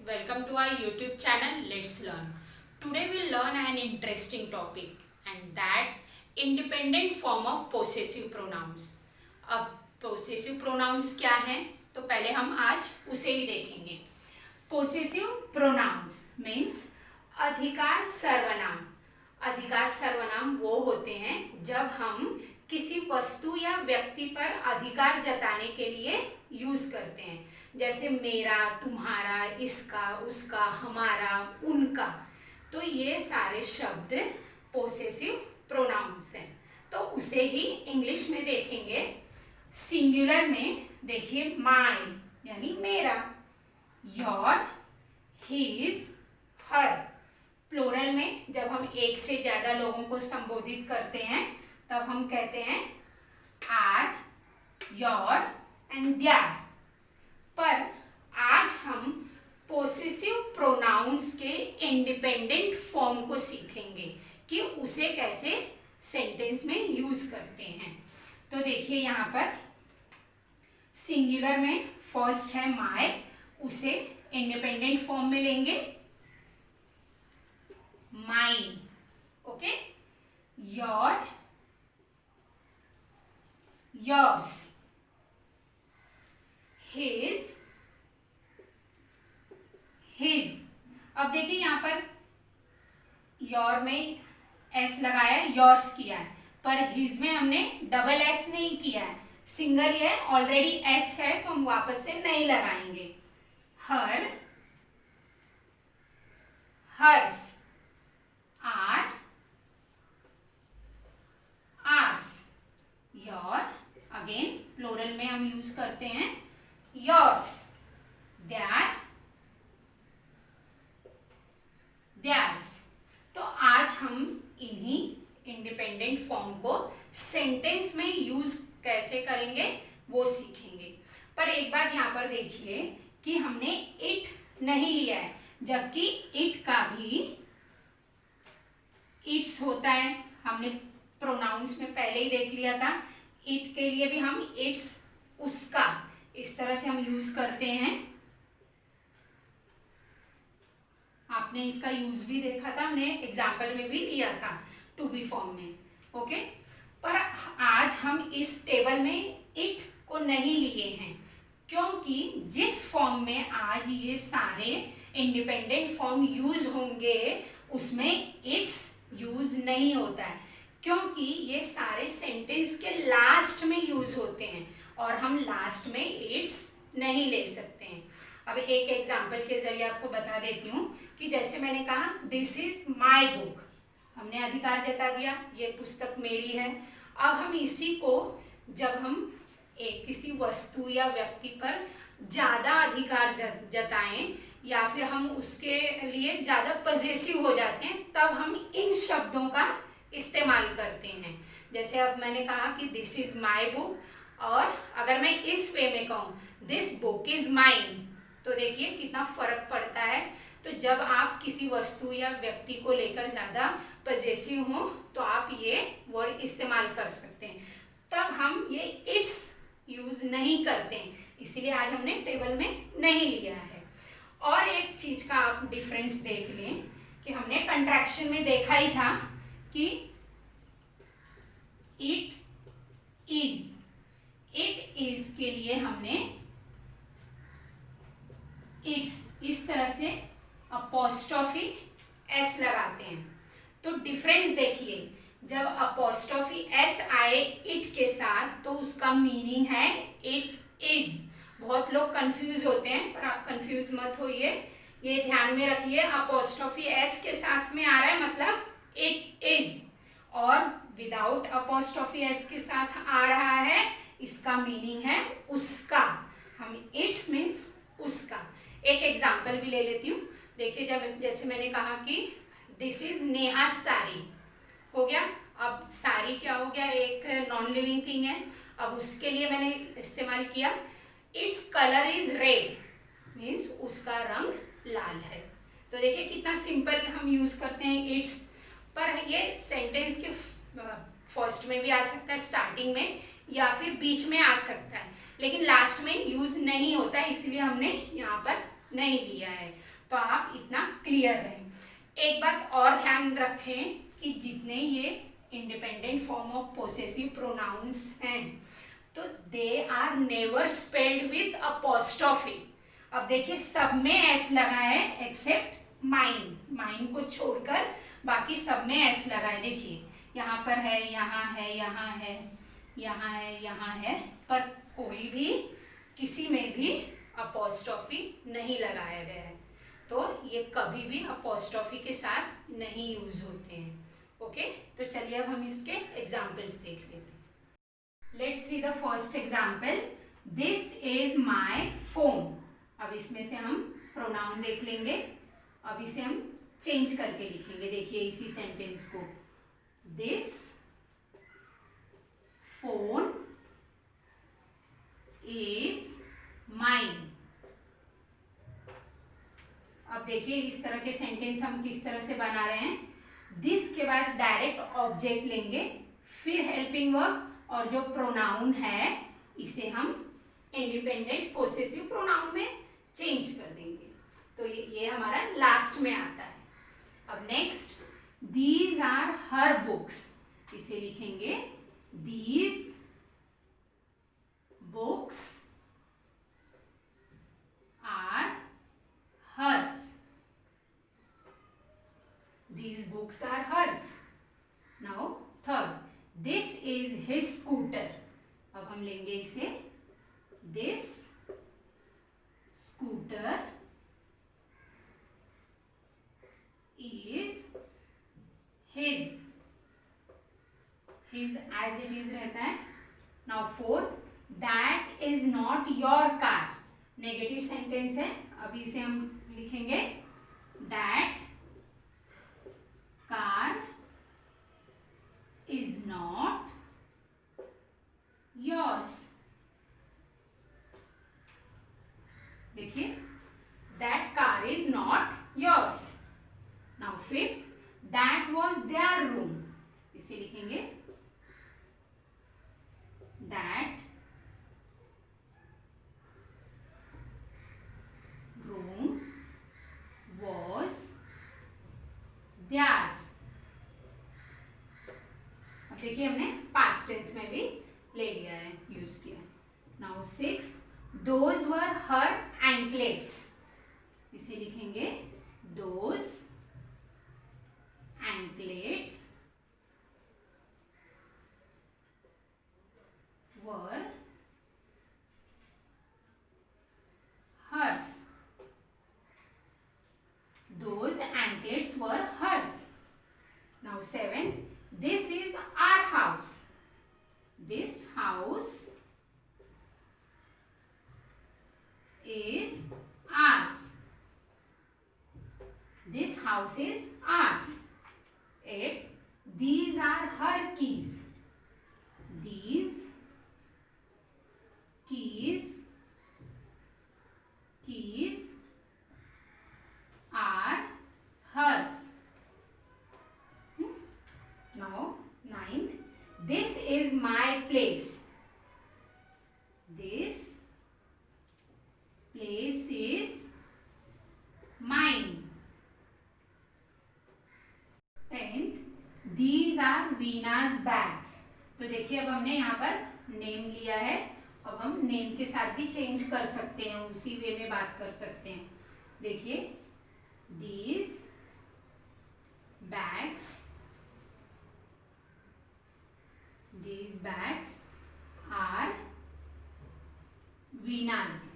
welcome to our YouTube channel Let's Learn. Today we'll learn an interesting topic and that's independent form of possessive pronouns. अब possessive pronouns क्या हैं तो पहले हम आज उसे ही देखेंगे. Possessive pronouns means अधिकार सर्वनाम. अधिकार सर्वनाम वो होते हैं जब हम किसी वस्तु या व्यक्ति पर अधिकार जताने के लिए यूज करते हैं, जैसे मेरा, तुम्हारा, इसका, उसका, हमारा, उनका. तो ये सारे शब्द पोसेसिव प्रोनाउंस हैं. तो उसे ही इंग्लिश में देखेंगे. सिंगुलर में देखिए माय यानी मेरा, योर, हिज, हर. प्लूरल में जब हम एक से ज्यादा लोगों को संबोधित करते हैं तब हम कहते हैं आर, योर एंड देयर. पर आज हम पोसेसिव प्रोनाउंस के इंडिपेंडेंट फॉर्म को सीखेंगे कि उसे कैसे सेंटेंस में यूज करते हैं. तो देखिए यहाँ पर सिंगुलर में फर्स्ट है माय, उसे इंडिपेंडेंट फॉर्म में लेंगे mine. Okay, your, yours, his, his. अब देखिए यहाँ पर योर में एस लगाया, योर्स किया है, पर हिज में हमने डबल एस नहीं किया है, सिंगल है, ऑलरेडी एस है तो हम वापस से नहीं लगाएंगे. Her, hers, our, ours, your. Again plural में हम यूज करते हैं योर्स, देयर, देयर्स. तो आज हम इन्हीं इंडिपेंडेंट फॉर्म को सेंटेंस में यूज कैसे करेंगे वो सीखेंगे. पर एक बात यहाँ पर देखिए कि हमने इट नहीं लिया है, जबकि इट का भी इट्स होता है. हमने प्रोनाउंस में पहले ही देख लिया था. इट के लिए भी हम इट्स, उसका, इस तरह से हम यूज करते हैं. आपने इसका यूज भी देखा था, हमने एग्जाम्पल में भी लिया था टू बी फॉर्म में. ओके, पर आज हम इस टेबल में इट को नहीं लिए हैं क्योंकि जिस फॉर्म में आज ये सारे इंडिपेंडेंट फॉर्म यूज होंगे उसमें इट्स यूज नहीं होता है, क्योंकि ये सारे सेंटेंस के लास्ट में यूज होते हैं और हम लास्ट में इट्स नहीं ले सकते हैं. अब एक एग्जाम्पल के जरिए आपको बता देती हूँ कि जैसे मैंने कहा दिस इज माय बुक, हमने अधिकार जता दिया, ये पुस्तक मेरी है. अब हम इसी को जब हम एक किसी वस्तु या व्यक्ति पर ज़्यादा अधिकार जताएं या फिर हम उसके लिए ज़्यादा पजेसिव हो जाते हैं तब हम इन शब्दों का इस्तेमाल करते हैं. जैसे अब मैंने कहा कि दिस इज माय बुक, और अगर मैं इस वे में कहूँ दिस बुक इज माइन, तो देखिए कितना फर्क पड़ता है. तो जब आप किसी वस्तु या व्यक्ति को लेकर ज़्यादा पजेसिव हो तो आप ये वर्ड इस्तेमाल कर सकते हैं. तब हम ये इट्स यूज नहीं करते हैं, इसलिए आज हमने टेबल में नहीं लिया है. और एक चीज का आप डिफरेंस देख लें कि हमने कंट्रैक्शन में देखा ही था कि इट इज, इट इज के लिए हमने इट्स इस तरह से अपॉस्ट्रोफी एस लगाते हैं. तो डिफरेंस देखिए, जब अपॉस्ट्रोफी एस आए इट के साथ तो उसका मीनिंग है इट इज. बहुत लोग कंफ्यूज होते हैं, पर आप कंफ्यूज मत होइए, ये ध्यान में रखिए अपॉस्ट्रोफी एस के साथ में आ रहा है मतलब इट इज, और विदाउट अपॉस्ट्रोफी एस के साथ आ रहा है इसका मीनिंग है उसका. हम इट्स मीन्स उसका. एक एग्जाम्पल भी ले लेती हूँ. देखिए जब जैसे मैंने कहा कि दिस इज नेहा साड़ी, हो गया. अब साड़ी क्या हो गया, एक नॉन लिविंग थिंग है. अब उसके लिए मैंने इस्तेमाल किया its colour is red, means उसका रंग लाल है. तो देखिए कितना सिंपल हम यूज करते हैं इट्स. पर ये सेंटेंस के फर्स्ट में भी आ सकता है, स्टार्टिंग में, या फिर बीच में आ सकता है, लेकिन लास्ट में यूज नहीं होता है, इसलिए हमने यहाँ पर नहीं लिया है. तो आप इतना क्लियर रहें। एक बात और ध्यान रखें कि जितने ये independent form of possessive pronouns हैं तो they are never spelled with apostrophe. अब देखिए सब में एस लगा है एक्सेप्ट माइन, माइन को छोड़कर बाकी सब में एस लगा है। देखिए यहाँ पर है, यहाँ है, यहाँ है, यहाँ है, यहाँ है, पर कोई भी किसी में भी अपोस्ट्रोफी नहीं लगाया गया है। तो ये कभी भी अपोस्ट्रोफी के साथ नहीं यूज होते हैं। ओके, तो चलिए अब हम इसके एग्जाम्पल्स देख लेते हैं। Let's see the first example, this is my phone. अब इसमें से हम प्रोनाउन देख लेंगे। अब इसे हम चेंज करके लिखेंगे। देखिए इसी सेंटेंस को, दिस फोन इज माइन। अब देखिए इस तरह के सेंटेंस हम किस तरह से बना रहे हैं। दिस के बाद डायरेक्ट ऑब्जेक्ट लेंगे, फिर हेल्पिंग वर्ब, और जो प्रोनाउन है इसे हम इंडिपेंडेंट पोसेसिव प्रोनाउन में चेंज कर देंगे। तो ये हमारा लास्ट में आता है। अब next, these are her books. इसे लिखेंगे these books are hers. These books are hers. Now third, this is his scooter. अब हम लेंगे इसे, this scooter is his. His as it is रहता है। Now fourth, that is not your car. Negative sentence है, अभी इसे हम लिखेंगे that car is not yours. देखिए that car is not yours. Now fifth, that was their room. इसे लिखेंगे that room was theirs. अब देखिए हमने पास्ट टेंस में भी ले लिया है, यूज किया। Now six, those were her anklets. इसे लिखेंगे those anklets were hers. Those anklets were hers. Now seventh, this is our house. This house is ours. This house is ours. Eighth, these are her keys. These keys are hers. Now ninth, this is my place. This place is mine. 10th, these are Vena's bags. तो देखिए अब हमने यहाँ पर name लिया है। अब हम नेम के साथ भी चेंज कर सकते हैं, उसी वे में बात कर सकते हैं। देखिए these bags are Vena's.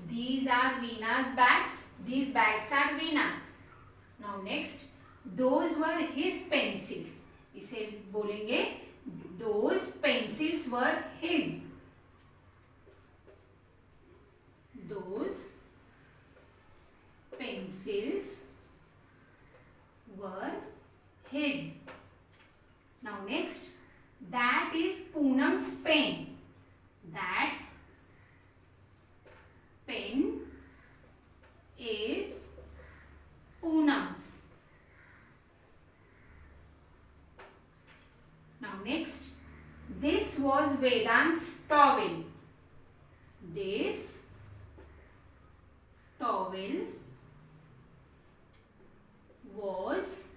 These are Vena's bags. These bags are Vena's. Now next, those were his pencils. इसे बोलेंगे those pencils were his. Those pencils were his. Now next, that is Poonam's pen. That pen is Poonam's. Now next, this was Vedant's towel. This towel was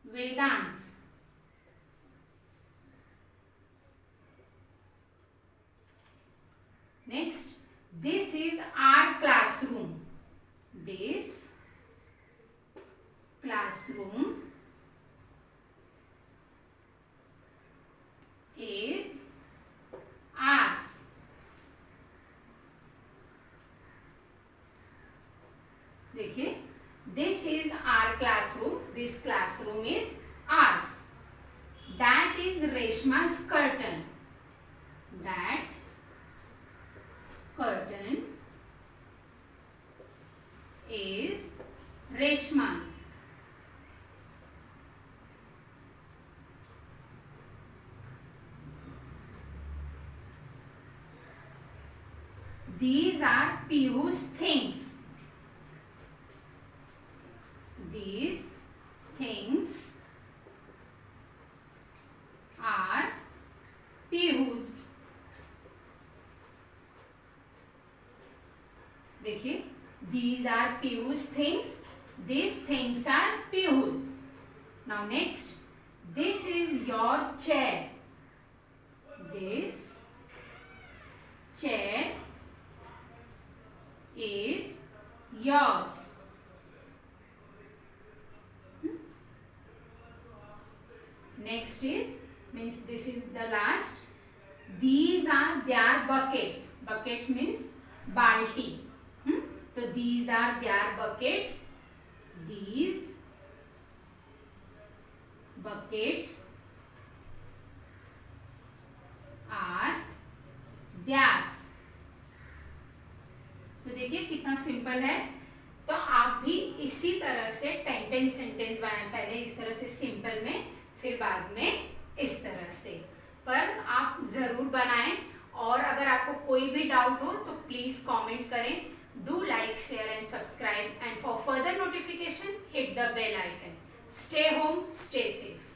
Vedant's. Next, this is our classroom. This classroom is ours. देखिए, this is our classroom. This classroom is ours. That is Reshma's curtain. That curtain is Reshma's. These are Piyu's things. These things are Piyu's. देखिए, these are Piyu's things. These things are Piyu's. Now next, this is your chair. This chair is yours. Next is, means this is the last. These are their buckets. Bucket means balti. So these are their buckets. These buckets are theirs. तो देखिए कितना simple है. तो आप भी इसी तरह से 10 सेंटेंस बनाएं. पहले इस तरह से सिंपल में, फिर बाद में इस तरह से. पर आप जरूर बनाएं. और अगर आपको कोई भी डाउट हो तो प्लीज कमेंट करें. Do like, share and subscribe, and for further notification hit the bell icon. Stay home, stay safe.